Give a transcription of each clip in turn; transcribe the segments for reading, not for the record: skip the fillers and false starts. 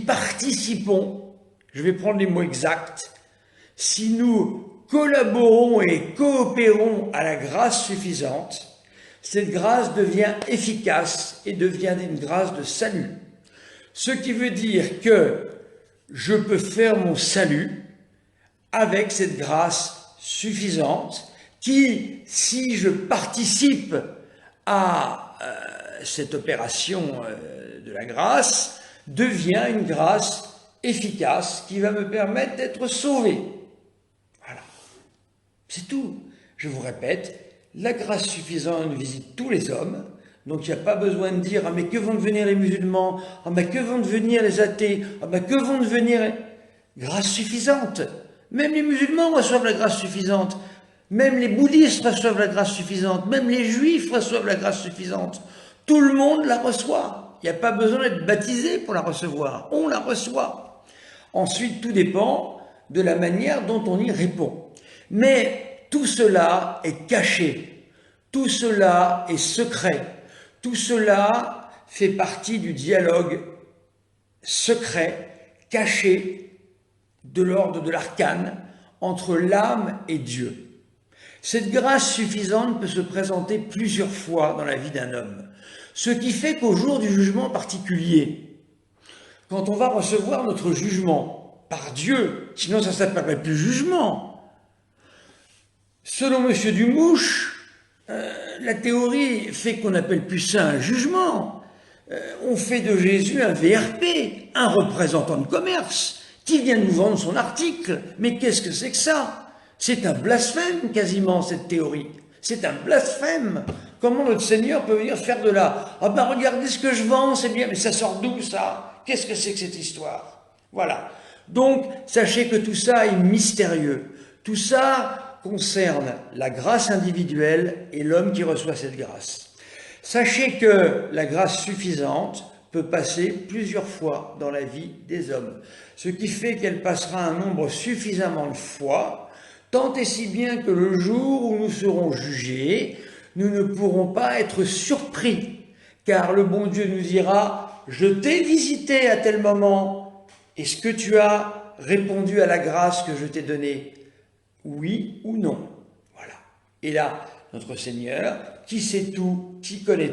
participons, je vais prendre les mots exacts, si nous collaborons et coopérons à la grâce suffisante, cette grâce devient efficace et devient une grâce de salut. Ce qui veut dire que je peux faire mon salut avec cette grâce suffisante qui, si je participe à cette opération de la grâce, devient une grâce efficace qui va me permettre d'être sauvé. Voilà. C'est tout. Je vous répète, la grâce suffisante visite tous les hommes, donc il n'y a pas besoin de dire « Ah mais que vont devenir les musulmans ? Ah mais que vont devenir les athées ? Ah mais que vont devenir… » Grâce suffisante. Même les musulmans reçoivent la grâce suffisante. Même les bouddhistes reçoivent la grâce suffisante. Même les juifs reçoivent la grâce suffisante. Tout le monde la reçoit. Il n'y a pas besoin d'être baptisé pour la recevoir. On la reçoit. Ensuite, tout dépend de la manière dont on y répond. Mais tout cela est caché. Tout cela est secret. Tout cela fait partie du dialogue secret, caché, de l'ordre de l'arcane, entre l'âme et Dieu. Cette grâce suffisante peut se présenter plusieurs fois dans la vie d'un homme. Ce qui fait qu'au jour du jugement particulier, quand on va recevoir notre jugement par Dieu, sinon ça ne s'appellerait plus jugement. Selon M. Dumouche, la théorie fait qu'on n'appelle plus ça un jugement. On fait de Jésus un VRP, un représentant de commerce, qui vient nous vendre son article. Mais qu'est-ce que c'est que ça? C'est un blasphème quasiment, cette théorie. C'est un blasphème. Comment notre Seigneur peut venir faire de là? Ah ben regardez ce que je vends, c'est bien, mais ça sort d'où ça? Qu'est-ce que c'est que cette histoire? Voilà. Donc, sachez que tout ça est mystérieux. Tout ça concerne la grâce individuelle et l'homme qui reçoit cette grâce. Sachez que la grâce suffisante peut passer plusieurs fois dans la vie des hommes, ce qui fait qu'elle passera un nombre suffisamment de fois, tant et si bien que le jour où nous serons jugés, nous ne pourrons pas être surpris, car le bon Dieu nous dira « Je t'ai visité à tel moment, est-ce que tu as répondu à la grâce que je t'ai donnée ? Oui ou non ?» Voilà. Et là, notre Seigneur, qui sait tout, qui connaît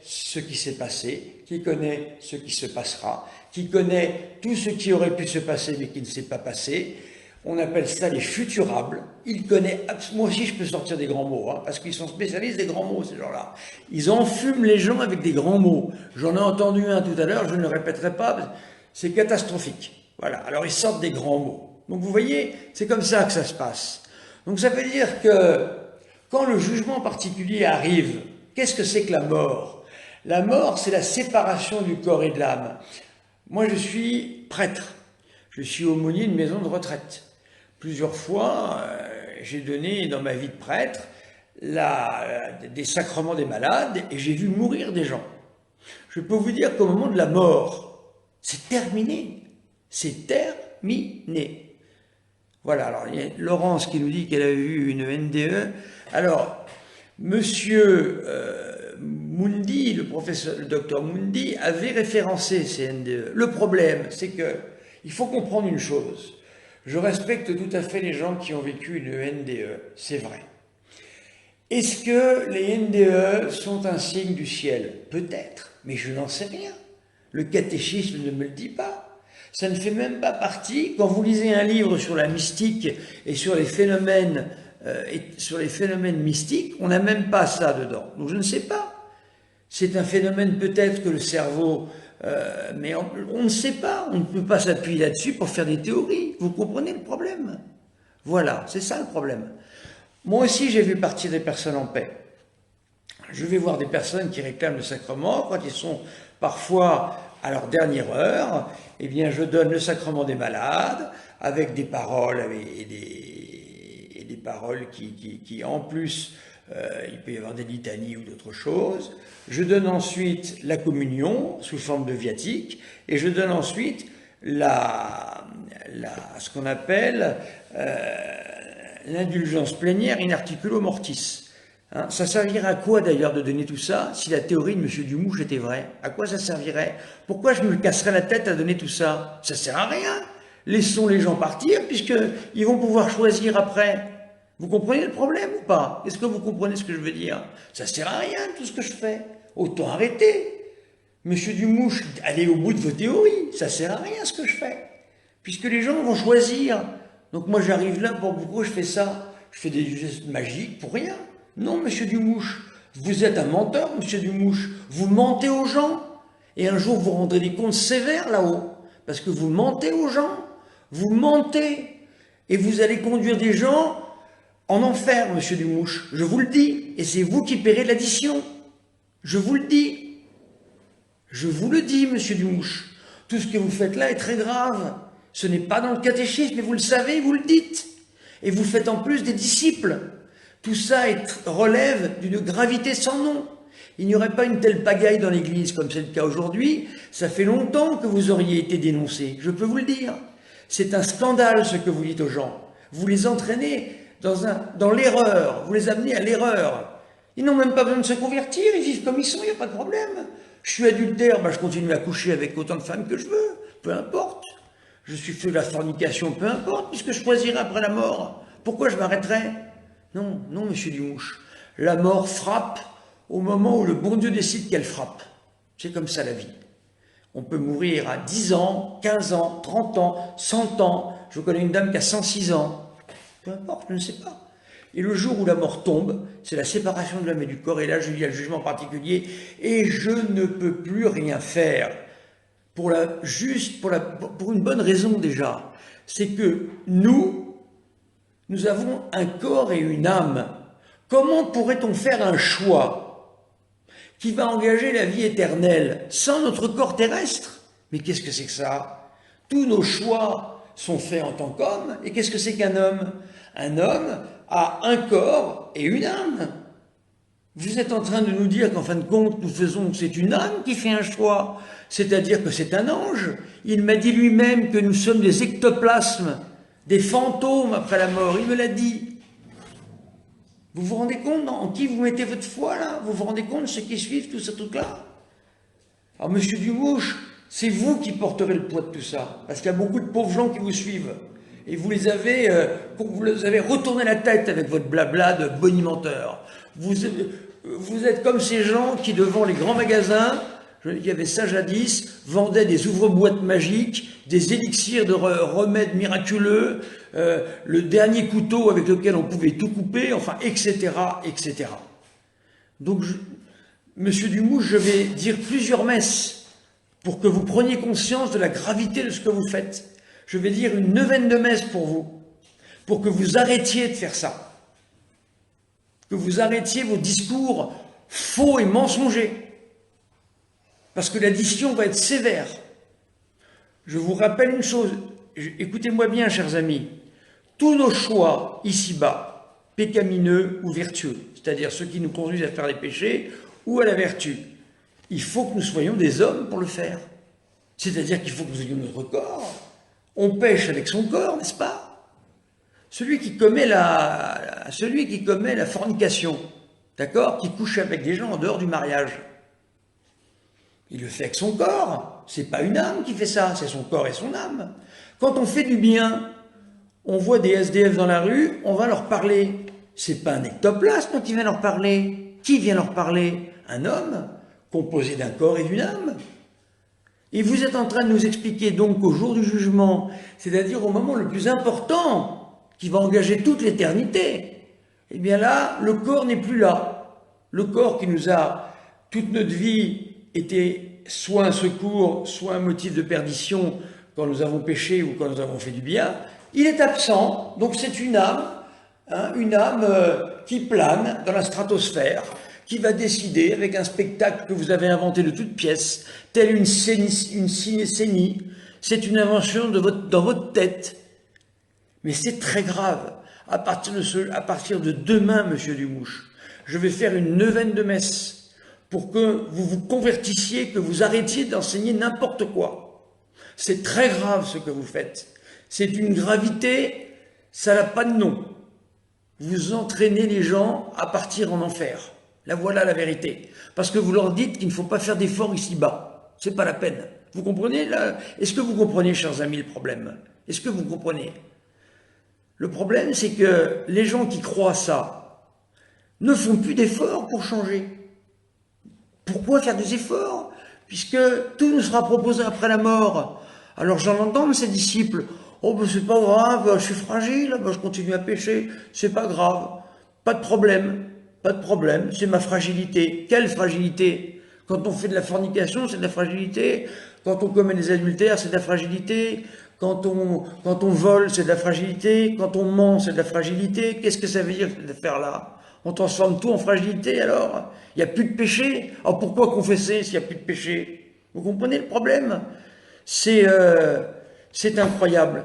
ce qui s'est passé, qui connaît ce qui se passera, qui connaît tout ce qui aurait pu se passer mais qui ne s'est pas passé. On appelle ça les futurables. Il connaît, moi aussi je peux sortir des grands mots, parce qu'ils sont spécialistes des grands mots, ces gens-là. Ils enfument les gens avec des grands mots. J'en ai entendu un tout à l'heure, je ne le répéterai pas, c'est catastrophique. Voilà, alors ils sortent des grands mots. Donc vous voyez, c'est comme ça que ça se passe. Donc ça veut dire que quand le jugement particulier arrive, qu'est-ce que c'est que la mort? La mort, c'est la séparation du corps et de l'âme. Moi, je suis prêtre. Je suis aumônier d'une maison de retraite. Plusieurs fois, j'ai donné dans ma vie de prêtre des sacrements des malades et j'ai vu mourir des gens. Je peux vous dire qu'au moment de la mort, c'est terminé. C'est terminé. Voilà, alors il y a Laurence qui nous dit qu'elle a vu une NDE. Alors, monsieur Mundi, le docteur Mundi, avait référencé ces NDE. Le problème, c'est que il faut comprendre une chose. Je respecte tout à fait les gens qui ont vécu une NDE, c'est vrai. Est-ce que les NDE sont un signe du ciel? Peut-être, mais je n'en sais rien. Le catéchisme ne me le dit pas. Ça ne fait même pas partie, quand vous lisez un livre sur la mystique et sur les phénomènes, mystiques, on n'a même pas ça dedans. Donc je ne sais pas. C'est un phénomène peut-être que le cerveau... mais on ne sait pas, on ne peut pas s'appuyer là-dessus pour faire des théories. Vous comprenez le problème? Voilà, c'est ça le problème. Moi aussi, j'ai vu partir des personnes en paix. Je vais voir des personnes qui réclament le sacrement, quand ils sont parfois à leur dernière heure, eh bien je donne le sacrement des malades, avec des paroles et des paroles qui en plus, il peut y avoir des litanies ou d'autres choses. Je donne ensuite la communion sous forme de viatique et je donne ensuite ce qu'on appelle l'indulgence plénière in articulo mortis. Hein, ça servirait à quoi d'ailleurs de donner tout ça si la théorie de M. Dumouche était vraie? À quoi ça servirait? Pourquoi je me casserais la tête à donner tout ça? Ça sert à rien. Laissons les gens partir puisqu'ils vont pouvoir choisir après. Vous comprenez le problème ou pas? Est-ce que vous comprenez ce que je veux dire? Ça sert à rien tout ce que je fais. Autant arrêter. Monsieur Dumouche, allez au bout de vos théories. Ça sert à rien ce que je fais. Puisque les gens vont choisir. Donc moi j'arrive là, pourquoi je fais ça? Je fais des gestes magiques pour rien. Non, monsieur Dumouche, vous êtes un menteur, monsieur Dumouche. Vous mentez aux gens. Et un jour vous rendrez des comptes sévères là-haut. Parce que vous mentez aux gens. Vous mentez. Et vous allez conduire des gens en enfer, monsieur Dumouche. Je vous le dis. Et c'est vous qui paierez l'addition. Je vous le dis. Je vous le dis, monsieur Dumouche. Tout ce que vous faites là est très grave. Ce n'est pas dans le catéchisme, mais vous le savez, vous le dites. Et vous faites en plus des disciples. Tout ça relève d'une gravité sans nom. Il n'y aurait pas une telle pagaille dans l'Église comme c'est le cas aujourd'hui. Ça fait longtemps que vous auriez été dénoncé, je peux vous le dire. C'est un scandale ce que vous dites aux gens. Vous les entraînez dans l'erreur, vous les amenez à l'erreur. Ils n'ont même pas besoin de se convertir, ils vivent comme ils sont, il n'y a pas de problème. Je suis adultère, je continue à coucher avec autant de femmes que je veux, peu importe. Je suis fait de la fornication, peu importe, puisque je choisirai après la mort. Pourquoi je m'arrêterai? Non, non, monsieur Dumouche. La mort frappe au moment où le bon Dieu décide qu'elle frappe. C'est comme ça la vie. On peut mourir à 10 ans, 15 ans, 30 ans, 100 ans. Je connais une dame qui a 106 ans. Peu importe, je ne sais pas. Et le jour où la mort tombe, c'est la séparation de l'âme et du corps. Et là, il y a le jugement particulier. Et je ne peux plus rien faire. Pour une bonne raison déjà. C'est que nous avons un corps et une âme. Comment pourrait-on faire un choix qui va engager la vie éternelle sans notre corps terrestre? Mais qu'est-ce que c'est que ça? Tous nos choix sont faits en tant qu'homme. Et qu'est-ce que c'est qu'un homme? Un homme a un corps et une âme. Vous êtes en train de nous dire qu'en fin de compte, c'est une âme qui fait un choix. C'est-à-dire que c'est un ange. Il m'a dit lui-même que nous sommes des ectoplasmes, des fantômes après la mort. Il me l'a dit. Vous vous rendez compte en qui vous mettez votre foi là? Vous vous rendez compte ceux qui suivent tout ce truc-là? Alors monsieur Dumouche, c'est vous qui porterez le poids de tout ça. Parce qu'il y a beaucoup de pauvres gens qui vous suivent. Et vous les avez retourné la tête avec votre blabla de bonimenteur. Vous êtes comme ces gens qui, devant les grands magasins, il y avait ça jadis, vendaient des ouvre-boîtes magiques, des élixirs de remèdes miraculeux, le dernier couteau avec lequel on pouvait tout couper, enfin, etc., etc. Donc, monsieur Dumouche, je vais dire plusieurs messes pour que vous preniez conscience de la gravité de ce que vous faites. Je vais dire une neuvaine de messes pour vous, pour que vous arrêtiez de faire ça, que vous arrêtiez vos discours faux et mensongers, parce que l'addition va être sévère. Je vous rappelle une chose, écoutez-moi bien, chers amis, tous nos choix ici-bas, pécamineux ou vertueux, c'est-à-dire ceux qui nous conduisent à faire les péchés ou à la vertu, il faut que nous soyons des hommes pour le faire. C'est-à-dire qu'il faut que nous ayons notre corps. On pêche avec son corps, n'est-ce pas? Celui qui commet la fornication, d'accord, qui couche avec des gens en dehors du mariage, il le fait avec son corps. C'est pas une âme qui fait ça, c'est son corps et son âme. Quand on fait du bien, on voit des SDF dans la rue, on va leur parler. C'est pas un ectoplasme qui vient leur parler. Qui vient leur parler? Un homme composé d'un corps et d'une âme. Et vous êtes en train de nous expliquer donc qu'au jour du jugement, c'est-à-dire au moment le plus important, qui va engager toute l'éternité, eh bien là, le corps n'est plus là. Le corps qui nous a, toute notre vie, été soit un secours, soit un motif de perdition quand nous avons péché ou quand nous avons fait du bien, il est absent. Donc c'est une âme qui plane dans la stratosphère, qui va décider, avec un spectacle que vous avez inventé de toutes pièces, telle une cinécénie, c'est une invention dans votre tête. Mais c'est très grave. À partir de demain, monsieur Dumouche, je vais faire une neuvaine de messe pour que vous vous convertissiez, que vous arrêtiez d'enseigner n'importe quoi. C'est très grave ce que vous faites. C'est une gravité, ça n'a pas de nom. vous entraînez les gens à partir en enfer. Là, voilà la vérité. Parce que vous leur dites qu'il ne faut pas faire d'efforts ici-bas. C'est pas la peine. Vous comprenez là? Est-ce que vous comprenez, chers amis, le problème? Est-ce que vous comprenez? Le problème, c'est que les gens qui croient ça ne font plus d'efforts pour changer. Pourquoi faire des efforts? Puisque tout nous sera proposé après la mort. Alors j'en entends de ces disciples. Oh ben c'est pas grave, je suis fragile, ben, je continue à pécher, c'est pas grave, pas de problème, pas de problème, c'est ma fragilité. Quelle fragilité? Quand on fait de la fornication, c'est de la fragilité. Quand on commet des adultères, c'est de la fragilité. Quand on vole, c'est de la fragilité. Quand on ment, c'est de la fragilité. Qu'est-ce que ça veut dire cette affaire-là? On transforme tout en fragilité alors? Il n'y a plus de péché. Alors pourquoi confesser s'il n'y a plus de péché? Vous comprenez le problème? C'est incroyable.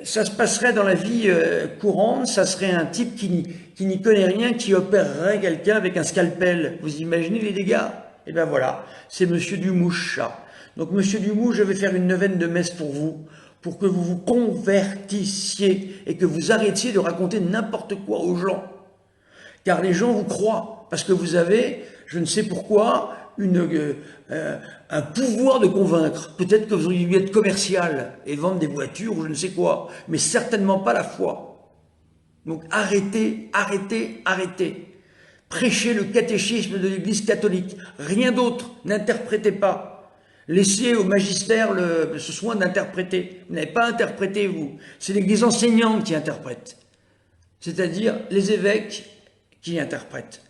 Ça se passerait dans la vie courante, ça serait un type qui n'y connaît rien, qui opérerait quelqu'un avec un scalpel. Vous imaginez les dégâts? Et bien voilà, c'est Monsieur Dumouche, ça. Donc Monsieur Dumouche, je vais faire une neuvaine de messe pour vous, pour que vous vous convertissiez et que vous arrêtiez de raconter n'importe quoi aux gens. Car les gens vous croient, parce que vous avez, je ne sais pourquoi, un pouvoir de convaincre. Peut-être que vous auriez dû être commercial et vendre des voitures ou je ne sais quoi, mais certainement pas la foi. Donc arrêtez, arrêtez, arrêtez. Prêchez le catéchisme de l'Église catholique, rien d'autre, n'interprétez pas. Laissez au magistère ce soin d'interpréter. Vous n'avez pas interprété, vous. C'est l'Église enseignante qui interprète. C'est-à-dire les évêques qui interprètent.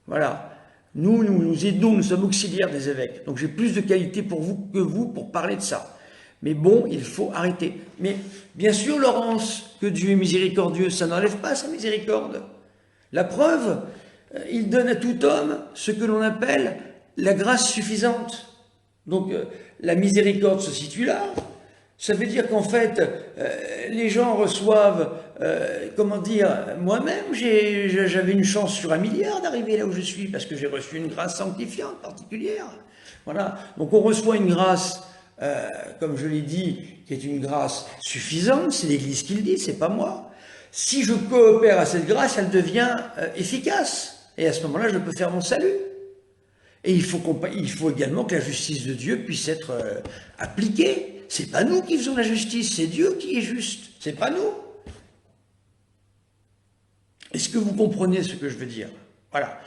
Voilà. Nous aidons, nous sommes auxiliaires des évêques. Donc j'ai plus de qualité pour vous que vous pour parler de ça. Mais bon, il faut arrêter. Mais bien sûr, Laurence, que Dieu est miséricordieux, ça n'enlève pas sa miséricorde. La preuve, il donne à tout homme ce que l'on appelle la grâce suffisante. Donc la miséricorde se situe là. Ça veut dire qu'en fait, les gens reçoivent, comment dire, moi-même, j'avais une chance sur 1 milliard d'arriver là où je suis, parce que j'ai reçu une grâce sanctifiante particulière. Voilà, donc on reçoit une grâce, comme je l'ai dit, qui est une grâce suffisante, c'est l'Église qui le dit, c'est pas moi. Si je coopère à cette grâce, elle devient efficace, et à ce moment-là, je peux faire mon salut. Et il faut également que la justice de Dieu puisse être appliquée. C'est pas nous qui faisons la justice, c'est Dieu qui est juste, c'est pas nous. Est-ce que vous comprenez ce que je veux dire? Voilà.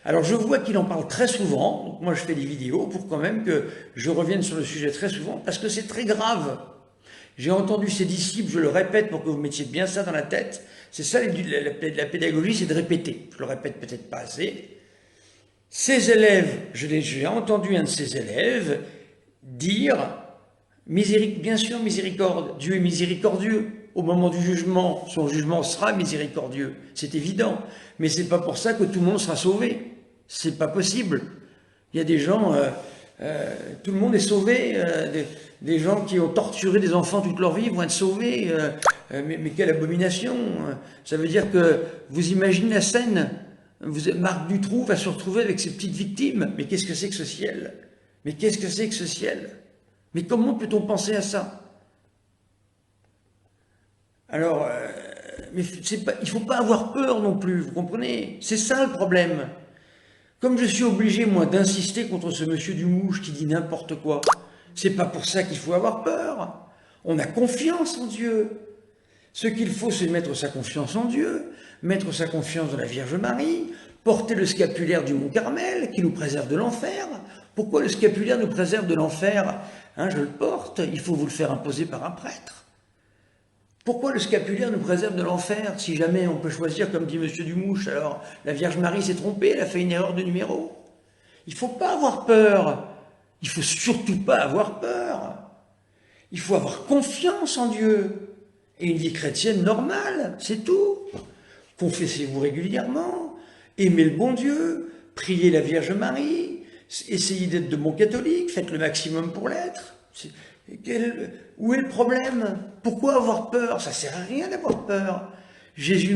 Alors je vois qu'il en parle très souvent, donc moi je fais des vidéos pour quand même que je revienne sur le sujet très souvent, parce que c'est très grave. J'ai entendu ses disciples, je le répète pour que vous mettiez bien ça dans la tête, c'est ça la pédagogie, c'est de répéter. Je le répète peut-être pas assez. Ses élèves, j'ai entendu un de ses élèves dire, bien sûr miséricorde, Dieu est miséricordieux, au moment du jugement, son jugement sera miséricordieux, c'est évident, mais c'est pas pour ça que tout le monde sera sauvé, c'est pas possible. Il y a des gens, tout le monde est sauvé, des gens qui ont torturé des enfants toute leur vie vont être sauvés, mais quelle abomination, ça veut dire que vous imaginez la scène. Marc Dutroux va se retrouver avec ses petites victimes. Mais qu'est-ce que c'est que ce ciel? Mais qu'est-ce que c'est que ce ciel? Mais comment peut-on penser à ça? Alors, mais il ne faut pas avoir peur non plus, vous comprenez? C'est ça le problème. Comme je suis obligé, moi, d'insister contre ce monsieur Dumouche qui dit n'importe quoi, c'est pas pour ça qu'il faut avoir peur. On a confiance en Dieu. Ce qu'il faut, c'est mettre sa confiance en Dieu, mettre sa confiance dans la Vierge Marie, porter le scapulaire du Mont Carmel qui nous préserve de l'enfer. Pourquoi le scapulaire nous préserve de l'enfer? Je le porte, il faut vous le faire imposer par un prêtre. Pourquoi le scapulaire nous préserve de l'enfer? Si jamais on peut choisir, comme dit M. Dumouche, alors la Vierge Marie s'est trompée, elle a fait une erreur de numéro. Il ne faut pas avoir peur. Il ne faut surtout pas avoir peur. Il faut avoir confiance en Dieu. Et une vie chrétienne normale, c'est tout. Confessez-vous régulièrement, aimez le bon Dieu, priez la Vierge Marie, essayez d'être de bons catholiques, faites le maximum pour l'être. Où est le problème? Pourquoi avoir peur? Ça ne sert à rien d'avoir peur. Jésus